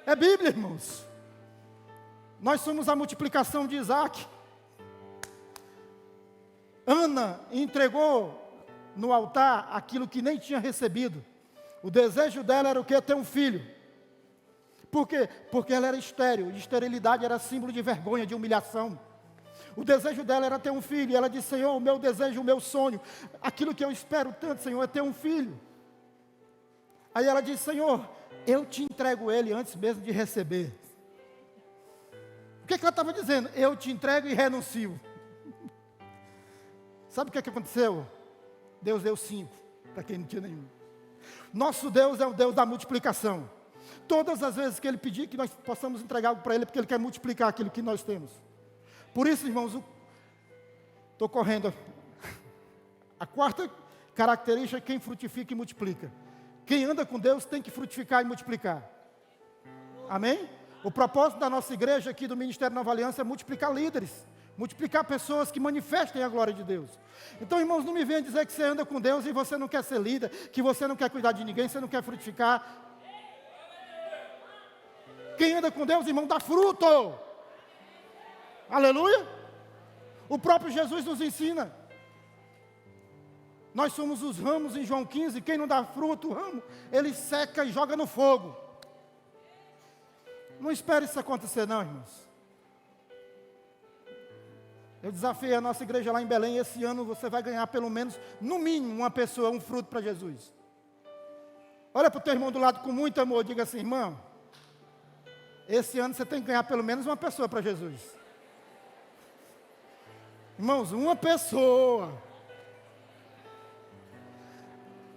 É Bíblia, irmãos. Nós somos a multiplicação de Isaac. Ana entregou no altar aquilo que nem tinha recebido. O desejo dela era o quê? Ter um filho. Por quê? Porque ela era estéril. E esterilidade era símbolo de vergonha, de humilhação. O desejo dela era ter um filho. E ela disse: Senhor, o meu desejo, o meu sonho, aquilo que eu espero tanto, Senhor, é ter um filho. Aí ela disse: Senhor, eu te entrego ele antes mesmo de receber. O que ela estava dizendo? Eu te entrego e renuncio. Sabe o que aconteceu? Deus deu 5, para quem não tinha nenhum. Nosso Deus é o Deus da multiplicação. Todas as vezes que Ele pedir que nós possamos entregar algo para Ele, é porque Ele quer multiplicar aquilo que nós temos. Por isso, irmãos, estou correndo. A quarta característica é quem frutifica e multiplica. Quem anda com Deus tem que frutificar e multiplicar. Amém? O propósito da nossa igreja aqui do Ministério Nova Aliança é multiplicar líderes. Multiplicar pessoas que manifestem a glória de Deus. Então, irmãos, não me venham dizer que você anda com Deus e você não quer ser líder, que você não quer cuidar de ninguém, você não quer frutificar. Quem anda com Deus, irmão, dá fruto. Aleluia. O próprio Jesus nos ensina. Nós somos os ramos em João 15, quem não dá fruto, o ramo, ele seca e joga no fogo. Não espere isso acontecer não, irmãos. Eu desafiei a nossa igreja lá em Belém, esse ano você vai ganhar pelo menos, no mínimo, uma pessoa, um fruto para Jesus. Olha para o teu irmão do lado com muito amor, diga assim: irmão, esse ano você tem que ganhar pelo menos uma pessoa para Jesus. Irmãos, uma pessoa.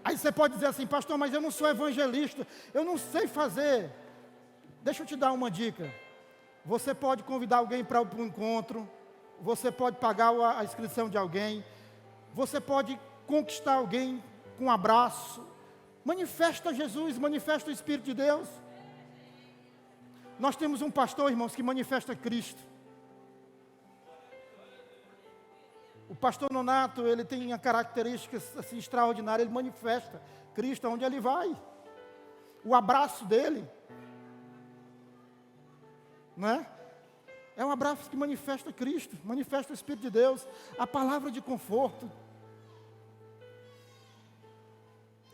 Aí você pode dizer assim: pastor, mas eu não sou evangelista, eu não sei fazer. Deixa eu te dar uma dica. Você pode convidar alguém para um encontro. Você pode pagar a inscrição de alguém. Você pode conquistar alguém com um abraço. Manifesta Jesus, manifesta o Espírito de Deus. Nós temos um pastor, irmãos, que manifesta Cristo. O pastor Nonato, ele tem características assim, extraordinárias. Ele manifesta Cristo onde ele vai. O abraço dele, não é? É um abraço que manifesta Cristo, manifesta o Espírito de Deus, a palavra de conforto.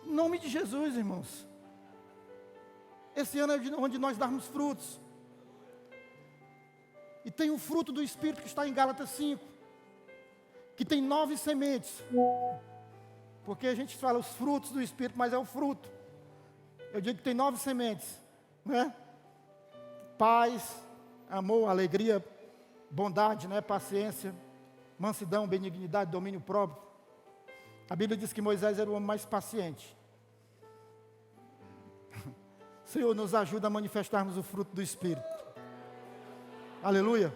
Em nome de Jesus, irmãos. Esse ano é onde nós darmos frutos. E tem o fruto do Espírito que está em Gálatas 5, que tem 9 sementes. Porque a gente fala os frutos do Espírito, mas é o fruto. Eu digo que tem 9 sementes, né? Paz, amor, alegria, bondade, né? Paciência, mansidão, benignidade, domínio próprio. A Bíblia diz que Moisés era o homem mais paciente. Senhor, nos ajuda a manifestarmos o fruto do Espírito. Aleluia.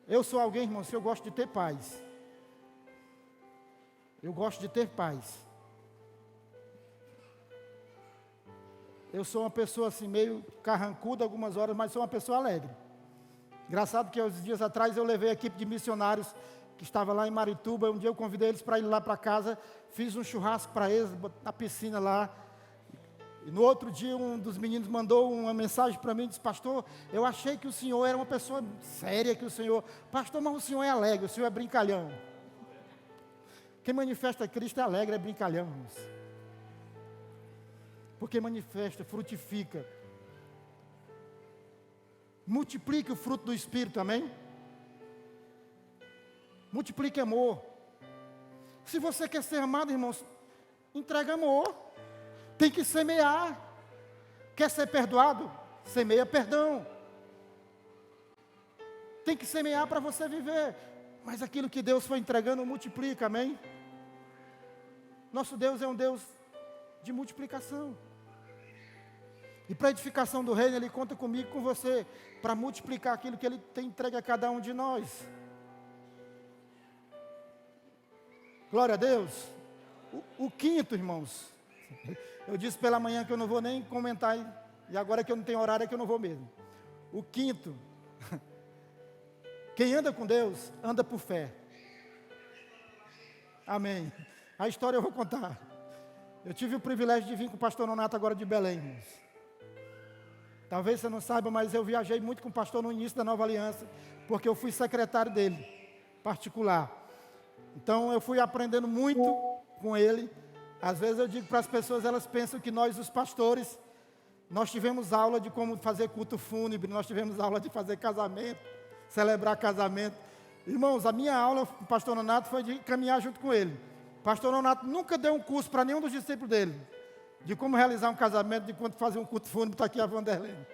Eu sou alguém, irmão, se eu gosto de ter paz. Eu gosto de ter paz. Eu sou uma pessoa assim, meio carrancuda algumas horas, mas sou uma pessoa alegre. Engraçado que uns dias atrás eu levei a equipe de missionários que estava lá em Marituba. Um dia eu convidei eles para ir lá para casa, fiz um churrasco para eles, na piscina lá. E no outro dia um dos meninos mandou uma mensagem para mim e disse: pastor, eu achei que o senhor era uma pessoa séria, pastor, mas o senhor é alegre, o senhor é brincalhão. Quem manifesta Cristo é alegre, é brincalhão, irmãos. Porque manifesta, frutifica. Multiplique o fruto do Espírito, amém? Multiplique amor. Se você quer ser amado, irmãos, entrega amor. Tem que semear. Quer ser perdoado? Semeia perdão. Tem que semear para você viver. Mas aquilo que Deus foi entregando, multiplica, amém? Nosso Deus é um Deus de multiplicação. E para a edificação do reino, Ele conta comigo, com você, para multiplicar aquilo que Ele tem entregue a cada um de nós. Glória a Deus. O quinto, irmãos, eu disse pela manhã que eu não vou nem comentar, e agora que eu não tenho horário é que eu não vou mesmo. O quinto, quem anda com Deus, anda por fé. Amém. A história eu vou contar. Eu tive o privilégio de vir com o pastor Nonato agora de Belém, irmãos. Talvez você não saiba, mas eu viajei muito com o pastor no início da Nova Aliança, porque eu fui secretário dele, particular. Então eu fui aprendendo muito com ele. Às vezes eu digo para as pessoas, elas pensam que nós, os pastores, nós tivemos aula de como fazer culto fúnebre, nós tivemos aula de fazer casamento, celebrar casamento. Irmãos, a minha aula com o pastor Nonato foi de caminhar junto com ele. O pastor Nonato nunca deu um curso para nenhum dos discípulos dele, de como realizar um casamento, de como fazer um culto fúnebre. Está aqui a Vanderlene.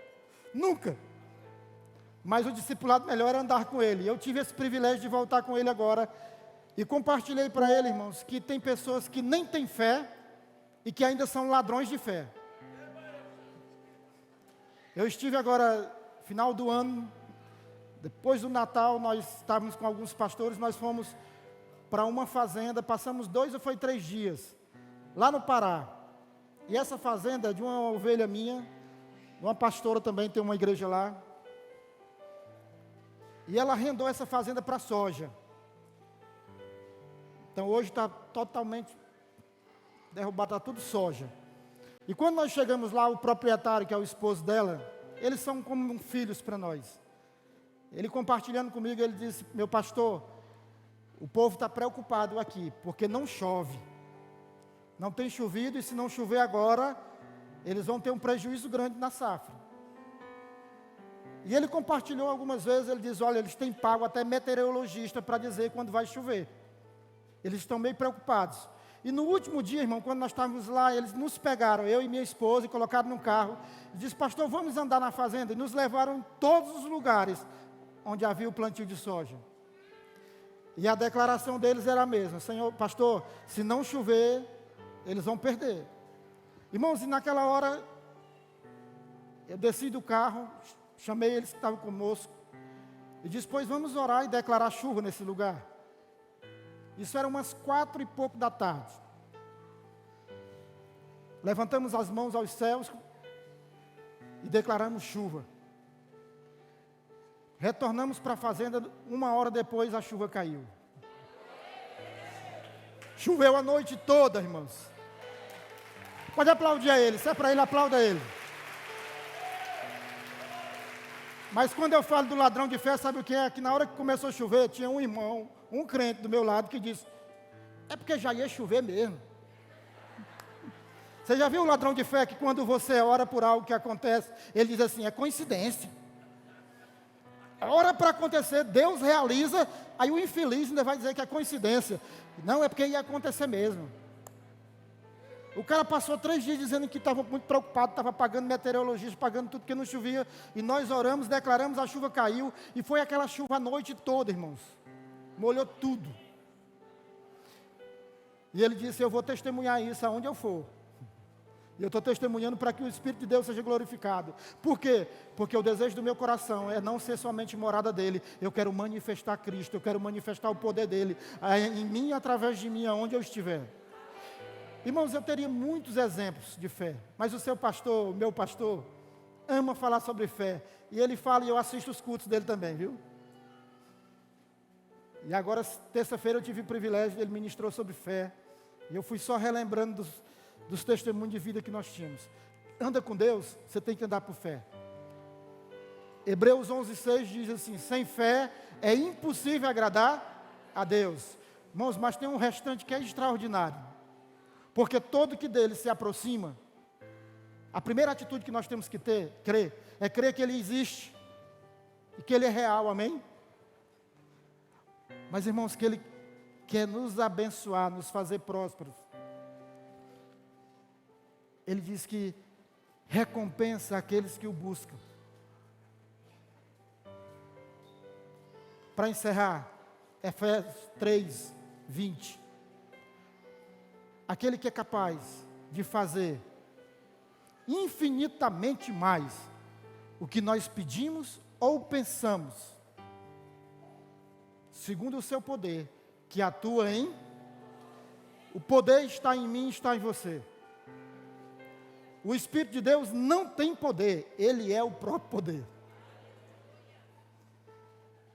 Nunca. Mas o discipulado melhor era andar com ele. Eu tive esse privilégio de voltar com ele agora. E compartilhei para ele, irmãos, que tem pessoas que nem têm fé e que ainda são ladrões de fé. Eu estive agora, final do ano, depois do Natal, nós estávamos com alguns pastores, nós fomos para uma fazenda, passamos 2 ou 3 dias, lá no Pará. E essa fazenda é de uma ovelha minha, uma pastora também, tem uma igreja lá. E ela arrendou essa fazenda para soja. Então hoje está totalmente derrubado, está tudo soja. E quando nós chegamos lá, o proprietário, que é o esposo dela, eles são como filhos para nós. Ele compartilhando comigo, ele disse: meu pastor, o povo está preocupado aqui, porque não chove. Não tem chovido, e se não chover agora, eles vão ter um prejuízo grande na safra. E ele compartilhou algumas vezes, ele diz: olha, eles têm pago até meteorologista para dizer quando vai chover. Eles estão meio preocupados. E no último dia, irmão, quando nós estávamos lá, eles nos pegaram, eu e minha esposa, e colocaram num carro. E disse: pastor, vamos andar na fazenda. E nos levaram em todos os lugares onde havia o plantio de soja. E a declaração deles era a mesma: Senhor, pastor, se não chover, eles vão perder. Irmãos, e naquela hora, eu desci do carro, chamei eles que estavam conosco, e disse: pois vamos orar e declarar chuva nesse lugar. Isso era umas 4 e pouco da tarde. Levantamos as mãos aos céus e declaramos chuva. Retornamos para a fazenda, 1 hora depois a chuva caiu. Choveu a noite toda, irmãos. Pode aplaudir a ele, se é para ele, aplauda ele. Mas quando eu falo do ladrão de fé, sabe o que é? Que na hora que começou a chover, tinha um irmão, um crente do meu lado, que disse: é porque já ia chover mesmo. Você já viu o ladrão de fé que quando você ora por algo que acontece, ele diz assim, é coincidência. Ora para acontecer, Deus realiza, aí o infeliz ainda vai dizer que é coincidência. Não, é porque ia acontecer mesmo. O cara passou 3 dias dizendo que estava muito preocupado, estava pagando meteorologista, pagando tudo que não chovia. E nós oramos, declaramos, a chuva caiu. E foi aquela chuva a noite toda, irmãos. Molhou tudo. E ele disse, eu vou testemunhar isso aonde eu for. E eu estou testemunhando para que o Espírito de Deus seja glorificado. Por quê? Porque o desejo do meu coração é não ser somente morada dele. Eu quero manifestar Cristo, eu quero manifestar o poder dele em mim e através de mim, aonde eu estiver. Irmãos, eu teria muitos exemplos de fé. Mas o seu pastor, o meu pastor, ama falar sobre fé. E ele fala e eu assisto os cultos dele também, viu? E agora, terça-feira, eu tive o privilégio, ele ministrou sobre fé. E eu fui só relembrando dos testemunhos de vida que nós tínhamos. Anda com Deus, você tem que andar por fé. Hebreus 11:6 diz assim, sem fé é impossível agradar a Deus. Irmãos, mas tem um restante que é extraordinário. Porque todo que dele se aproxima, a primeira atitude que nós temos que crer que ele existe. E que ele é real, amém? Mas irmãos, que ele quer nos abençoar, nos fazer prósperos. Ele diz que recompensa aqueles que o buscam. Para encerrar, Efésios 3:20. Aquele que é capaz de fazer infinitamente mais o que nós pedimos ou pensamos, segundo o seu poder, que atua em... O poder está em mim, está em você. O Espírito de Deus não tem poder, Ele é o próprio poder.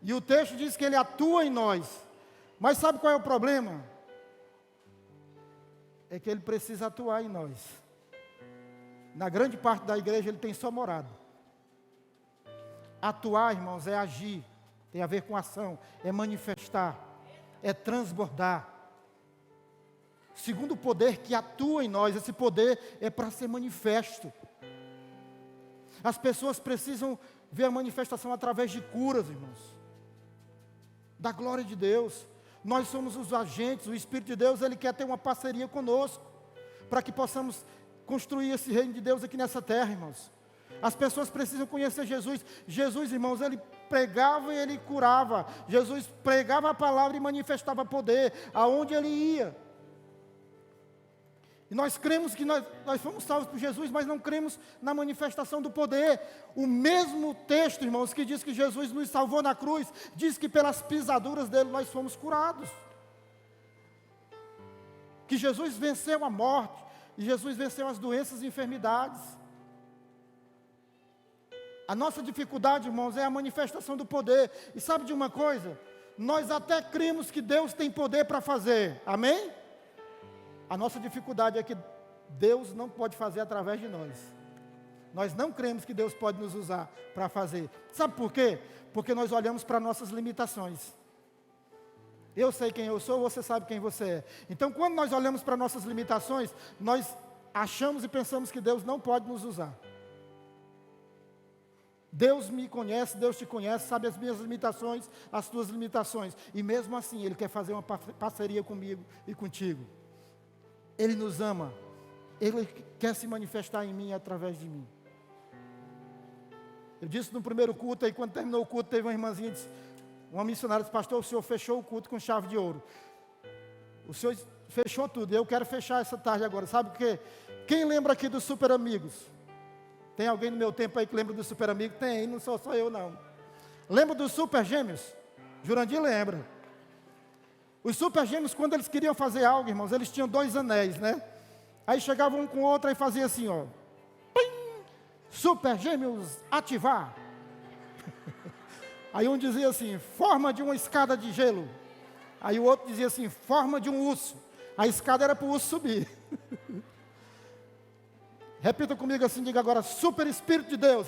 E o texto diz que Ele atua em nós. Mas sabe qual é o problema? É que Ele precisa atuar em nós. Na grande parte da igreja Ele tem só morado. Atuar, irmãos, é agir, tem a ver com ação, é manifestar, é transbordar. Segundo o poder que atua em nós, esse poder é para ser manifesto. As pessoas precisam ver a manifestação através de curas, irmãos. Da glória de Deus. Nós somos os agentes, o Espírito de Deus, Ele quer ter uma parceria conosco, para que possamos construir esse reino de Deus aqui nessa terra, irmãos. As pessoas precisam conhecer Jesus. Jesus, irmãos, Ele pregava e Ele curava. Jesus pregava a palavra e manifestava poder, aonde Ele ia. E nós cremos que nós fomos salvos por Jesus, mas não cremos na manifestação do poder. O mesmo texto, irmãos, que diz que Jesus nos salvou na cruz, diz que pelas pisaduras dele nós fomos curados. Que Jesus venceu a morte, e Jesus venceu as doenças e enfermidades. A nossa dificuldade, irmãos, é a manifestação do poder. E sabe de uma coisa? Nós até cremos que Deus tem poder para fazer, amém? A nossa dificuldade é que Deus não pode fazer através de nós. Nós não cremos que Deus pode nos usar para fazer. Sabe por quê? Porque nós olhamos para nossas limitações. Eu sei quem eu sou, você sabe quem você é. Então, quando nós olhamos para nossas limitações, nós achamos e pensamos que Deus não pode nos usar. Deus me conhece, Deus te conhece, sabe as minhas limitações, as tuas limitações. E mesmo assim, Ele quer fazer uma parceria comigo e contigo. Ele nos ama, Ele quer se manifestar em mim através de mim. Eu disse no primeiro culto, aí quando terminou o culto, teve uma irmãzinha, uma missionária disse, pastor, o senhor fechou o culto com chave de ouro. O senhor fechou tudo, eu quero fechar essa tarde agora, sabe por quê? Quem lembra aqui dos Super Amigos? Tem alguém no meu tempo aí que lembra dos Super Amigos? Tem, não sou só eu não. Lembra dos Super Gêmeos? Jurandir lembra. Os Super Gêmeos, quando eles queriam fazer algo, irmãos, eles tinham 2 anéis, né? Aí chegavam um com o outro e fazia assim, ó. Pim! Super Gêmeos, ativar. Aí um dizia assim, forma de uma escada de gelo. Aí o outro dizia assim, forma de um urso. A escada era para o urso subir. Repita comigo assim, diga agora, Super Espírito de Deus.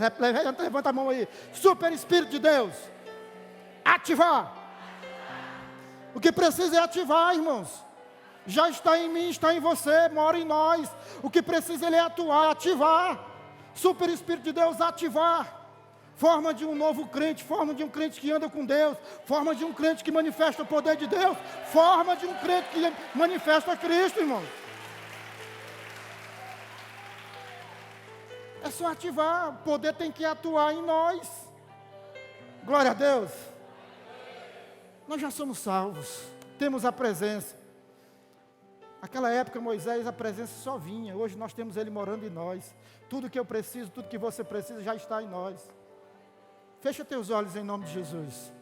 Levanta a mão aí. Super Espírito de Deus. Ativar. O que precisa é ativar, irmãos. já está em mim, está em você, mora em nós. O que precisa Ele é atuar, ativar. Super Espírito de Deus, ativar. Forma de um novo crente, forma de um crente que anda com Deus, forma de um crente que manifesta o poder de Deus, forma de um crente que manifesta Cristo, irmão. É só ativar, o poder tem que atuar em nós. Glória a Deus. Nós já somos salvos, temos a presença. Naquela época, Moisés, a presença só vinha. Hoje nós temos Ele morando em nós. Tudo que eu preciso, tudo que você precisa já está em nós. Fecha teus olhos em nome de Jesus.